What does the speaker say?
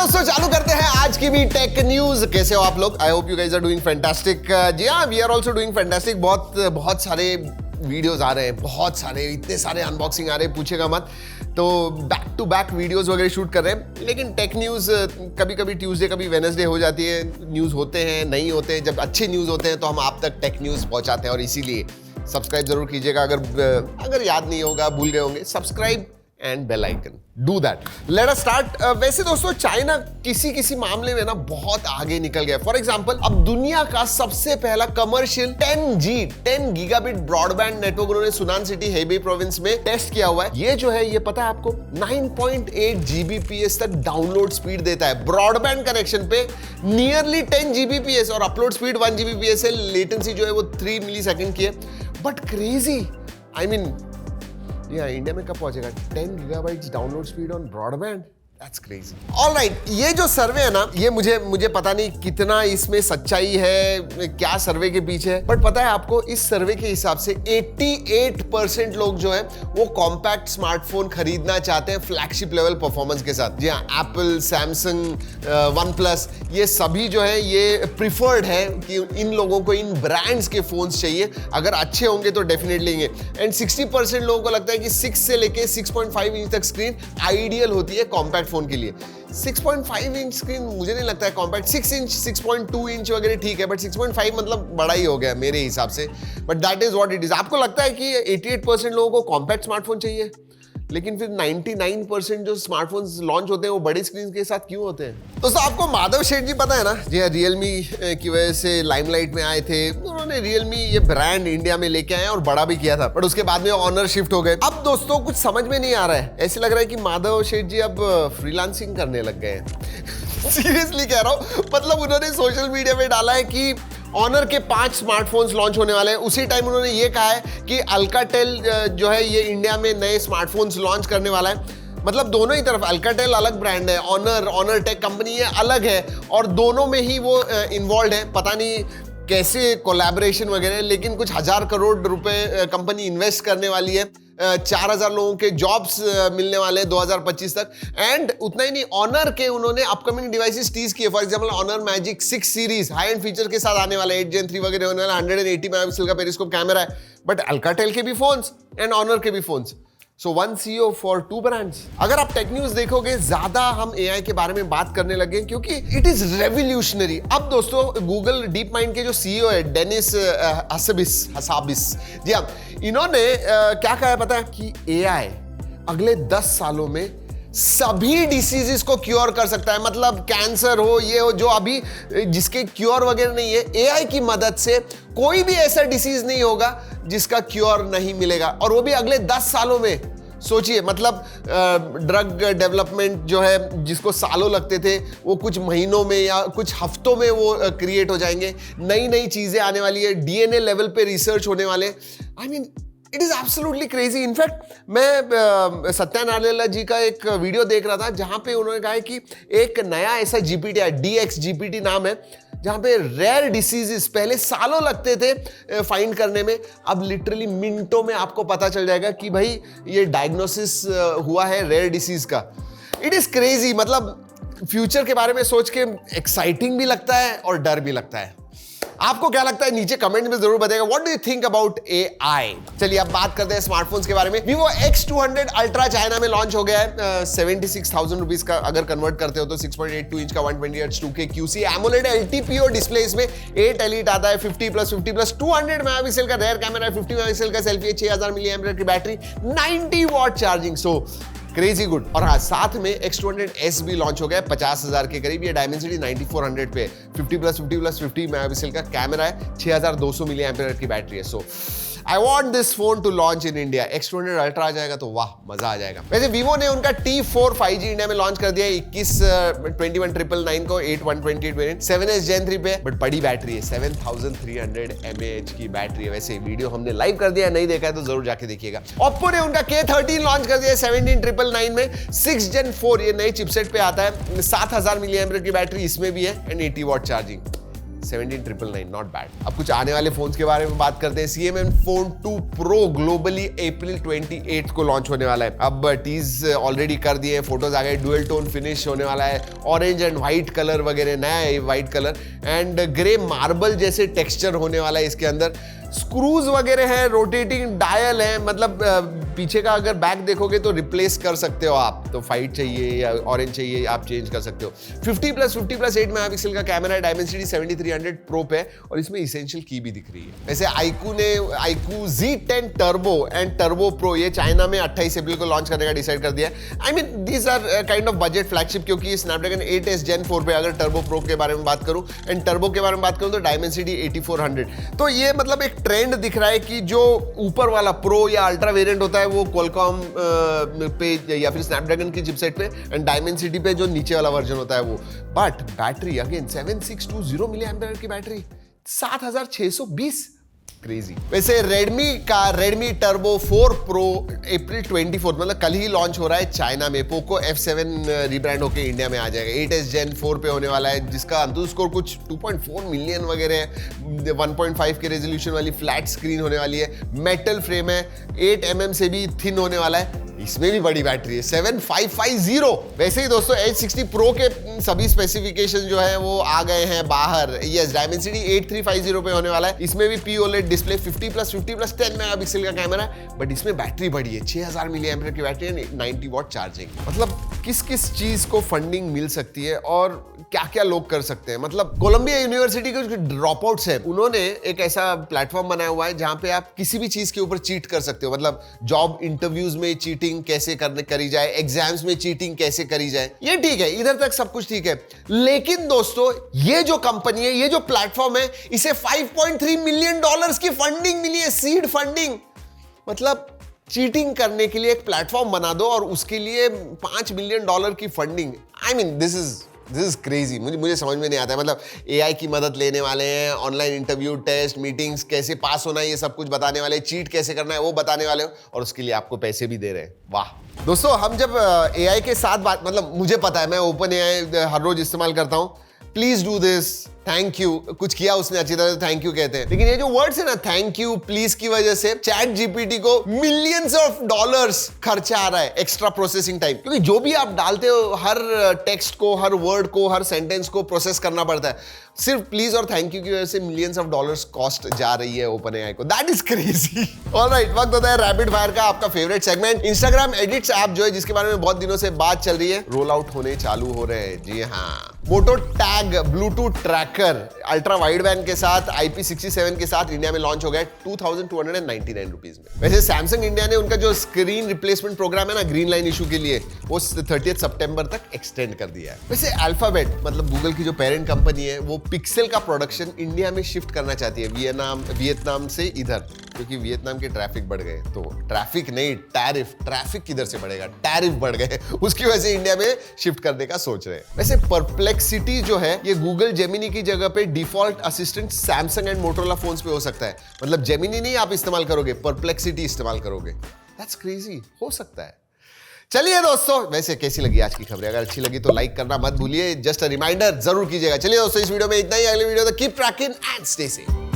दोस्तों चालू करते हैं आज की भी टेक न्यूज। कैसे हो आप लोग? I hope you guys are doing fantastic. जी हाँ, we are also doing fantastic. बहुत सारे वीडियोस आ रहे हैं, बहुत सारे, इतने सारे अनबॉक्सिंग आ रहे हैं, पूछेगा मत। तो बैक टू बैक वीडियोस वगैरह शूट कर रहे हैं, लेकिन टेक न्यूज़ कभी कभी ट्यूसडे कभी वेडनेसडे हो जाती है। न्यूज़ होते हैं, नहीं होते हैं। जब अच्छे न्यूज़ होते हैं तो हम आप तक टेक न्यूज़ पहुंचाते हैं, और इसीलिए सब्सक्राइब जरूर कीजिएगा। अगर याद नहीं होगा, भूल गए होंगे, subscribe and bell icon, do that. Let us start. वैसे दोस्तों चाइना किसी मामले में ना बहुत आगे निकल गया। फॉर एग्जांपल, अब दुनिया का सबसे पहला कमर्शियल 10 गीगाबिट ब्रॉडबैंड नेटवर्क उन्होंने सुनान सिटी हेबेई प्रोविंस में टेस्ट किया हुआ है। ये जो है, ये पता है आपको, 9.8 Gbps तक डाउनलोड स्पीड देता है ब्रॉडबैंड कनेक्शन पे, नियरली 10 Gbps, और अपलोड स्पीड 1 Gbps है। लेटेंसी जो है वो 3 मिलीसेकंड की है। But crazy, I mean India में कब पहुंचेगा 10 gigabytes download speed on broadband? That's crazy. All right, ये जो सर्वे है ना, ये मुझे पता नहीं कितना इसमें सच्चाई है, क्या सर्वे के पीछे है, बट पता है आपको, इस सर्वे के हिसाब से 88% लोग जो है वो कॉम्पैक्ट स्मार्टफोन खरीदना चाहते हैं फ्लैगशिप लेवल परफॉर्मेंस के साथ। जी हाँ, एप्पल, सैमसंग, वन प्लस, ये सभी जो है ये प्रिफर्ड है कि इन लोगों को इन ब्रांड्स के फोन्स चाहिए। अगर अच्छे होंगे तो डेफिनेटली लेंगे। एंड 60% लोगों को लगता है कि 6 से लेके 6.5 इंच तक स्क्रीन आइडियल होती है कॉम्पैक्ट फोन के लिए। 6.5 इंच स्क्रीन मुझे नहीं लगता है कॉम्पैक्ट। 6 इंच, 6.2 इंच वगैरह ठीक है, बट 6.5 मतलब बड़ा ही हो गया मेरे हिसाब से। But that is what it is. आपको लगता है कि 88% लोगों को कॉम्पैक्ट स्मार्टफोन चाहिए, लेकिन फिर 99% जो स्मार्टफोन्स लॉन्च होते हैं वो बड़ी स्क्रीन के साथ क्यों होते हैं? दोस्तों आपको माधव शेठ जी पता है ना, जी रियलमी की वजह से लाइमलाइट में आए थे। उन्होंने रियलमी ये ब्रांड इंडिया में लेके आए और बड़ा भी किया था, बट उसके बाद में ऑनर शिफ्ट हो गए। अब दोस्तों कुछ समझ में नहीं आ रहा है, ऐसे लग रहा है कि माधव शेठ जी अब फ्रीलांसिंग करने लग गए हैं। सीरियसली कह रहा हूँ। मतलब उन्होंने सोशल मीडिया में डाला है कि ऑनर के 5 स्मार्टफोन्स लॉन्च होने वाले हैं। उसी टाइम उन्होंने ये कहा है कि अल्काटेल जो है ये इंडिया में नए स्मार्टफोन्स लॉन्च करने वाला है। मतलब दोनों ही तरफ, अल्काटेल अलग ब्रांड है, ऑनर टेक कंपनी है अलग है, और दोनों में ही वो इन्वॉल्व है। पता नहीं कैसे कोलैबोरेशन वगैरह, लेकिन कुछ 1000 करोड़ रुपए कंपनी इन्वेस्ट करने वाली है। 4000 लोगों के जॉब्स मिलने वाले हैं 2025 तक। एंड उतना ही नहीं, ऑनर के उन्होंने अपकमिंग डिवाइसेस टीज किए। For example Honor Magic 6 series high end feature के साथ आने वाला है। 8 Gen 3 वगैरह होने वाला, 180 मेगापिक्सल का पेरिस्कोप कैमरा है। बट अल्काटेल के भी फोन्स एंड ऑनर के भी phones. So 1 CEO for 2 brands. अगर आप टेक न्यूज देखोगे, ज्यादा हम AI के बारे में बात करने लगे क्योंकि इट इज रेवोल्यूशनरी। अब दोस्तों गूगल डीप माइंड के जो CEO है डेनिस हसाबिस, जी हाँ, इन्होंने क्या कहा है पता है कि AI अगले 10 सालों में सभी डिसीजेस को क्योर कर सकता है। मतलब कैंसर हो, ये हो, जो अभी जिसके क्योर वगैरह नहीं है, AI की मदद से कोई भी ऐसा डिसीज नहीं होगा जिसका क्योर नहीं मिलेगा, और वो भी अगले 10 सालों में। सोचिए, मतलब ड्रग डेवलपमेंट जो है जिसको सालों लगते थे, वो कुछ महीनों में या कुछ हफ्तों में वो क्रिएट हो जाएंगे। नई चीजें आने वाली है, DNA लेवल पे रिसर्च होने वाले। I mean it is absolutely crazy. In fact मैं सत्या नाडेला जी का एक वीडियो देख रहा था जहां पे उन्होंने कहा है कि एक नया ऐसा GPT है, DXGPT नाम है, जहां पे रेयर डिसीजेस पहले सालों लगते थे फाइंड करने में, अब लिटरली मिनटों में आपको पता चल जाएगा कि भाई ये डायग्नोसिस हुआ है रेयर डिसीज का। It is crazy. मतलब फ्यूचर के बारे में सोच के एक्साइटिंग भी लगता है और डर भी लगता है। आपको क्या लगता है नीचे कमेंट में जरूर बताइएगा। What do you think about AI? चलिए अब बात करते हैं स्मार्टफोन्स के बारे में। Vivo X200 Ultra चाइना में लॉन्च हो गया है 76,000 रुपीज का। अगर कन्वर्ट करते हो तो 6.82 इंच का 120Hz 2K QC AMOLED LTPO display इसमें 8 Elite आता है, 50+50+, 200 मेगापिक्सल का रेयर कैमरा है, 50 मेगापिक्सल का सेल्फी है, 6000 mAh की battery, 90 watt charging. So crazy good. और हाँ, साथ में X200S भी लॉन्च हो गया 50,000 के करीब। ये डायमेंसिटी 9400 पे, 50+50+50 मेगापिक्सल का कैमरा है, 6200 mAh की बैटरी है। So I want this phone to launch in India. X200 Ultra आ जाएगा तो वाह, मजा आ जाएगा। वैसे Vivo ने उनका T4 5G इंडिया में लॉन्च कर दिया है 21/999 को, 8128 वेरिएंट, 7S Gen 3 पे, बट बड़ी बैटरी है, 7300 mAh की बैटरी है। वैसे वीडियो हमने लाइव कर दिया है, नहीं देखा है तो जरूर जाके देखिएगा। Oppo ने उनका K13 लॉन्च कर दिया है 17999 में, 6 Gen 4 ये नए चिपसेट पे आता है, 7000 mAh की बैटरी इसमें भी है, and 80 watt charging. 17,999, not bad. अब कुछ आने वाले फोन्स के बारे में बात करते हैं। CMM फोन 2 Pro ग्लोबली अप्रैल 28 को लॉन्च होने वाला है। अब टीज ऑलरेडी कर दिए, फोटोज आ गए, डुअल टोन फिनिश होने वाला है, ऑरेंज एंड व्हाइट कलर वगैरह, नया white colour and grey marble जैसे टेक्सचर होने वाला है इसके अंदर। स्क्रूज वगैरह है, रोटेटिंग डायल है, मतलब पीछे का अगर बैक देखोगे तो रिप्लेस कर सकते हो आप, तो फाइट चाहिए या ऑरेंज चाहिए आप चेंज कर सकते हो। 50+50+8 मेगापिक्सल का कैमरा है, डायमेंसिटी 7300 प्रो पे है और इसमें इसेंशियल की भी दिख रही है। वैसे iQOO Z10 turbo and turbo pro ये चाइना में 28 अप्रैल को लॉन्च करने का डिसाइड कर दिया है। I mean these are kind of budget flagship, क्योंकि स्नैपड्रैगन 8s Gen 4 पे अगर टर्बो प्रो के बारे में बात करूं एंड टर्बो के बारे में बात करूं तो डायमेंसिटी 8400। तो ये मतलब एक ट्रेंड दिख रहा है कि जो ऊपर वाला प्रो या अल्ट्रा वेरिएंट होता है वो क्वालकॉम पे या फिर स्नैपड्रैगन की चिपसेट पे एंड डायमेंसिटी पे जो नीचे वाला वर्जन होता है वो। But battery again 7620 milliampere की बैटरी, 7620, क्रेजी। वैसे Redmi Turbo 4 Pro अप्रैल 24 मतलब कल ही लॉन्च हो रहा है चाइना में। पोको F7 रिब्रांड होके इंडिया में आ जाएगा। 8s Gen 4 पे होने वाला है, जिसका अंतु स्कोर कुछ 2.4 मिलियन वगैरह है। 1.5 के रेजोल्यूशन वाली फ्लैट स्क्रीन होने वाली है, मेटल फ्रेम है, 8 mm से भी थिन होने वाला है। इसमें भी बड़ी बैटरी है 7550। वैसे ही दोस्तों H60 Pro के सभी स्पेसिफिकेशन जो है वो आ गए हैं बाहर। यस, डायमेंसिटी 8350 पे होने वाला है। इसमें भी POLED डिस्प्ले, 50+50+10 मेगापिक्सल का कैमरा है, बट इसमें बैटरी बड़ी है, 6000 मिली एम्पियर की बैटरी है, 90 वॉट चार्जिंग। मतलब किस किस चीज को फंडिंग मिल सकती है और क्या क्या लोग कर सकते हैं। मतलब कोलंबिया यूनिवर्सिटी के ड्रॉप आउट्स है, उन्होंने एक ऐसा प्लेटफॉर्म बनाया हुआ है जहां पे आप किसी भी चीज के ऊपर चीट कर सकते हो। मतलब जॉब इंटरव्यूज में चीटिंग कैसे करी जाए, एग्जाम्स में चीटिंग कैसे करी जाए, ये ठीक है, इधर तक सब कुछ ठीक है। लेकिन दोस्तों ये जो कंपनी है, ये जो प्लेटफॉर्म है, इसे $5.3 मिलियन की फंडिंग मिली है, सीड फंडिंग। मतलब चीटिंग करने के लिए एक प्लेटफॉर्म बना दो और उसके लिए $5 मिलियन की funding. I mean this is crazy. मुझे समझ में नहीं आता है। मतलब AI की मदद लेने वाले हैं, ऑनलाइन इंटरव्यू, टेस्ट, मीटिंग्स कैसे पास होना है ये सब कुछ बताने वाले, चीट कैसे करना है वो बताने वाले हो, और उसके लिए आपको पैसे भी दे रहे हैं। वाह दोस्तों, हम जब AI के साथ बात, मतलब मुझे पता है, मैं OpenAI हर रोज इस्तेमाल करता हूं। Please do this, thank you, कुछ किया उसने अच्छी तरह से थैंक यू कहते हैं। लेकिन ये जो वर्ड्स है ना, थैंक यू, प्लीज की वजह से चैट GPT को मिलियंस ऑफ डॉलर्स खर्चा आ रहा है, एक्स्ट्रा प्रोसेसिंग टाइम। क्योंकि जो भी आप डालते हो, हर टेक्स्ट को, हर वर्ड को, हर सेंटेंस को प्रोसेस करना पड़ता है। सिर्फ प्लीज और थैंक यू की वजह से मिलियंस ऑफ डॉलर्स कॉस्ट जा रही है OpenAI को। That is crazy. ऑलराइट, वक्त होता है रैपिड फायर का, आपका favourite segment. Instagram edits app जो है, जिसके बारे में बहुत दिनों से बात चल रही है, रोल आउट होने चालू हो रहे हैं। जी हाँ, Moto tag bluetooth tracker ultra wide band के साथ IP67 के साथ इंडिया में लॉन्च हो गया 2299 रुपीज में। वैसे सैमसंग इंडिया ने उनका जो स्क्रीन रिप्लेसमेंट प्रोग्राम है ना, ग्रीन लाइन इशू के लिए, वो 30 सितंबर तक एक्सटेंड कर दिया है। वैसे अल्फाबेट मतलब गूगल की जो पेरेंट कंपनी है, वो पिक्सल का प्रोडक्शन इंडिया में शिफ्ट करना चाहती है, वियतनाम से इधर, क्योंकि वियतनाम के ट्रैफिक बढ़ गए। तो ट्रैफिक नहीं, टैरिफ, ट्रैफिक किधर से बढ़ेगा, टैरिफ बढ़ गए, उसकी वजह से इंडिया में शिफ्ट करने का सोच रहे हैं। वैसे परप्लेक्सिटी जो है, ये गूगल जेमिनी की जगह पे default assistant Samsung and Motorola phones पे हो सकता है। मतलब जेमिनी नहीं आप इस्तेमाल करोगे, परप्लेक्सिटी इस्तेमाल करोगे। दैट्स क्रेजी, हो सकता है। चलिए दोस्तों, वैसे कैसी लगी आज की खबरें? अगर अच्छी लगी तो लाइक करना मत भूलिए, जस्ट अ रिमाइंडर जरूर कीजिएगा। चलिए दोस्तों, इस वीडियो में इतना ही। अगले वीडियो तक keep trekking and stay safe.